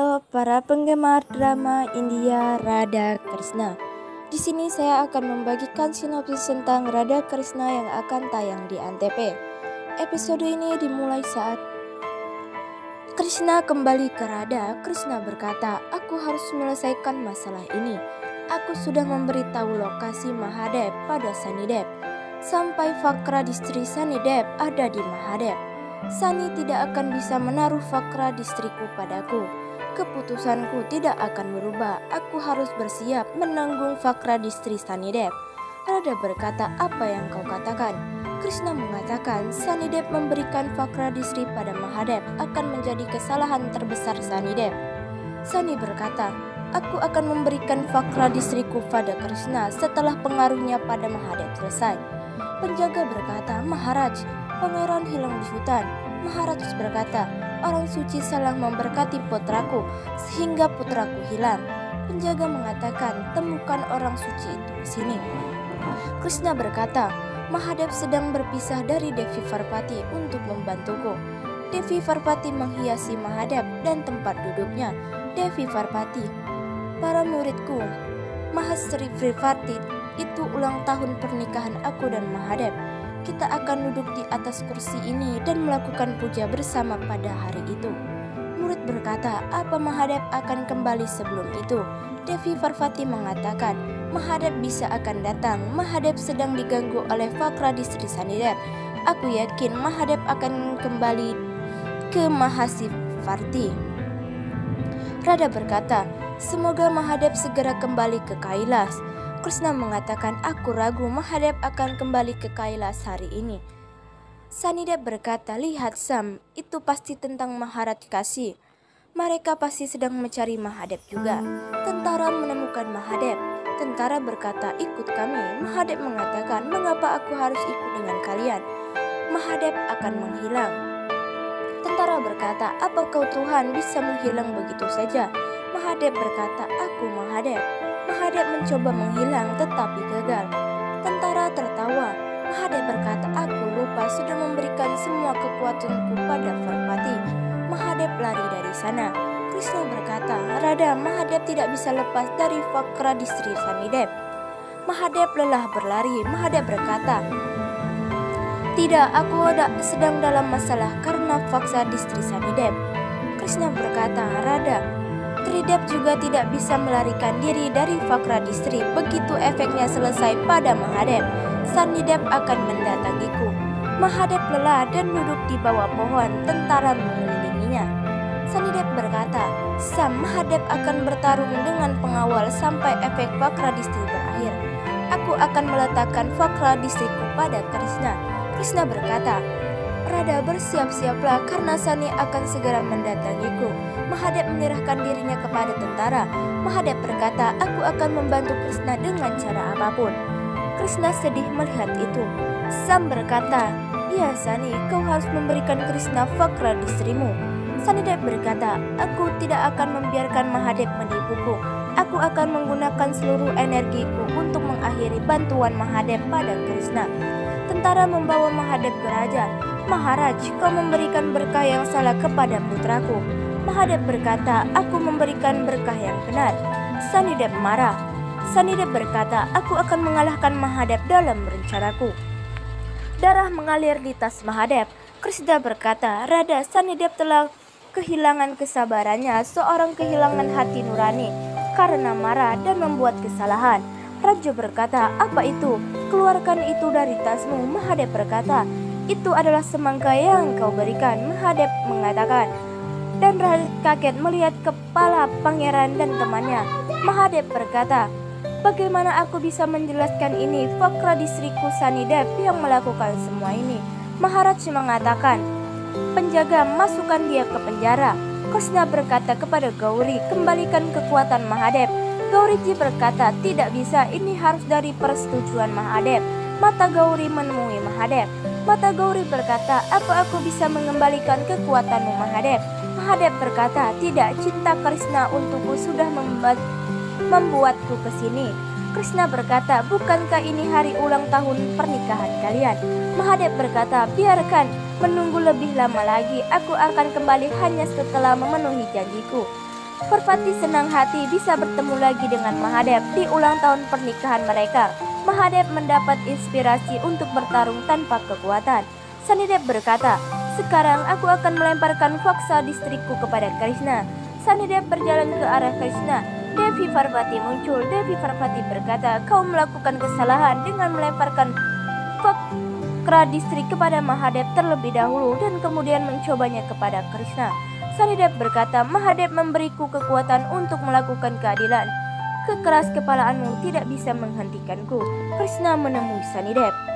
Halo para penggemar drama India Radha Krishna. Di sini saya akan membagikan sinopsis tentang Radha Krishna yang akan tayang di Antv. Episode ini dimulai saat Krishna kembali ke Radha. Krishna berkata, "Aku harus menyelesaikan masalah ini. Aku sudah memberitahu lokasi Mahadev pada Sanidev. Sampai Fakradistri Sanidev ada di Mahadev. Sani tidak akan bisa menaruh Fakradistriku padaku. Keputusanku tidak akan berubah. Aku harus bersiap menanggung Fakradistri Sanidev." Radha berkata, "Apa yang kau katakan?" Krishna mengatakan, "Sanidev memberikan Fakradistri pada Mahadev akan menjadi kesalahan terbesar Sanidev." Sani berkata, "Aku akan memberikan Fakradistriku pada Krishna setelah pengaruhnya pada Mahadev selesai." Penjaga berkata, "Maharaj, pangeran hilang di hutan." Maharaj berkata, "Orang suci salah memberkati putraku sehingga putraku hilang." Penjaga mengatakan, "Temukan orang suci itu di sini." Krishna berkata, "Mahadev sedang berpisah dari Devi Parvati untuk membantuku." Devi Parvati menghiasi Mahadev dan tempat duduknya. Devi Parvati, "Para muridku, Mahasri Parvati, itu ulang tahun pernikahan aku dan Mahadev. Kita akan duduk di atas kursi ini dan melakukan puja bersama pada hari itu." Murid berkata, "Apa Mahadev akan kembali sebelum itu?" Devi Parvati mengatakan, "Mahadev bisa akan datang. Mahadev sedang diganggu oleh Fakradistri Sanidev. Aku yakin Mahadev akan kembali ke Mahasivarti." Radha berkata, "Semoga Mahadev segera kembali ke Kailas." Krishna mengatakan, "Aku ragu Mahadev akan kembali ke Kailas hari ini." Sanidev berkata, "Lihat Sam, itu pasti tentang Maharaj Kashi. Mereka pasti sedang mencari Mahadev juga." Tentara menemukan Mahadev. Tentara berkata, "Ikut kami." Mahadev mengatakan, "Mengapa aku harus ikut dengan kalian? Mahadev akan menghilang." Tentara berkata, "Apa kau Tuhan bisa menghilang begitu saja?" Mahadev berkata, "Aku Mahadev." Mahadev mencoba menghilang tetapi gagal. Tentara tertawa. Mahadev berkata, "Aku lupa sudah memberikan semua kekuatanku pada Parvati." Mahadev lari dari sana. Krishna berkata, "Radha, Mahadev tidak bisa lepas dari Fakradistri Sanidev." Mahadev lelah berlari. Mahadev berkata, "Tidak, aku sedang dalam masalah karena Fakradistri Sanidev." Krishna berkata, "Radha, Tridev juga tidak bisa melarikan diri dari Fakradistri. Begitu efeknya selesai pada Mahadev, Sanidev akan mendatangiku." Mahadev lelah dan duduk di bawah pohon. Tentara mengelilinginya. Sanidev berkata, "Sam, Mahadev akan bertarung dengan pengawal sampai efek Fakradistri berakhir. Aku akan meletakkan Fakradistriku pada Krishna." Krishna berkata, "Radha, bersiap-siaplah karena Sani akan segera mendatangiku." Mahadev menyerahkan dirinya kepada tentara. Mahadev berkata, "Aku akan membantu Krishna dengan cara apapun." Krishna sedih melihat itu. Sam berkata, "Ya Sani, kau harus memberikan Krishna Fakradistrimu." Sanidev berkata, "Aku tidak akan membiarkan Mahadev menipuku. Aku akan menggunakan seluruh energiku untuk mengakhiri bantuan Mahadev pada Krishna." Tentara membawa Mahadev ke raja. "Maharaj, kau memberikan berkah yang salah kepada putraku." Mahadev berkata, "Aku memberikan berkah yang benar." Sanidev marah. Sanidev berkata, "Aku akan mengalahkan Mahadev dalam rencanaku." Darah mengalir di tas Mahadev. Krishna berkata, "Radha, Sanidev telah kehilangan kesabarannya, seorang kehilangan hati nurani karena marah dan membuat kesalahan." Raja berkata, "Apa itu? Keluarkan itu dari tasmu." Mahadev berkata, "Itu adalah semangka yang kau berikan." Mahadev mengatakan, dan Radha kaget melihat kepala pangeran dan temannya. Mahadev berkata, "Bagaimana aku bisa menjelaskan ini? Fakradistriku Sanidev yang melakukan semua ini." Maharaj mengatakan, "Penjaga, masukkan dia ke penjara." Krishna berkata kepada Gauri, "Kembalikan kekuatan Mahadev." Gauriji berkata, "Tidak bisa, ini harus dari persetujuan Mahadev." Mata Gauri menemui Mahadev. Mata Gauri berkata, "Apa aku bisa mengembalikan kekuatanmu Mahadev?" Mahadev berkata, "Tidak, cinta Krishna untukku sudah membuatku ke sini." Krishna berkata, "Bukankah ini hari ulang tahun pernikahan kalian?" Mahadev berkata, "Biarkan menunggu lebih lama lagi. Aku akan kembali hanya setelah memenuhi janjiku." Parvati senang hati bisa bertemu lagi dengan Mahadev di ulang tahun pernikahan mereka. Mahadev mendapat inspirasi untuk bertarung tanpa kekuatan. Shanidev berkata, "Sekarang aku akan melemparkan faksa distrikku kepada Krishna." Shanidev berjalan ke arah Krishna. Devi Parvati muncul. Devi Parvati berkata, "Kau melakukan kesalahan dengan melemparkan fakra distrik kepada Mahadev terlebih dahulu dan kemudian mencobanya kepada Krishna." Shanidev berkata, "Mahadev memberiku kekuatan untuk melakukan keadilan. Kekeras kepalaanmu tidak bisa menghentikanku." Krishna menemui Shanidev.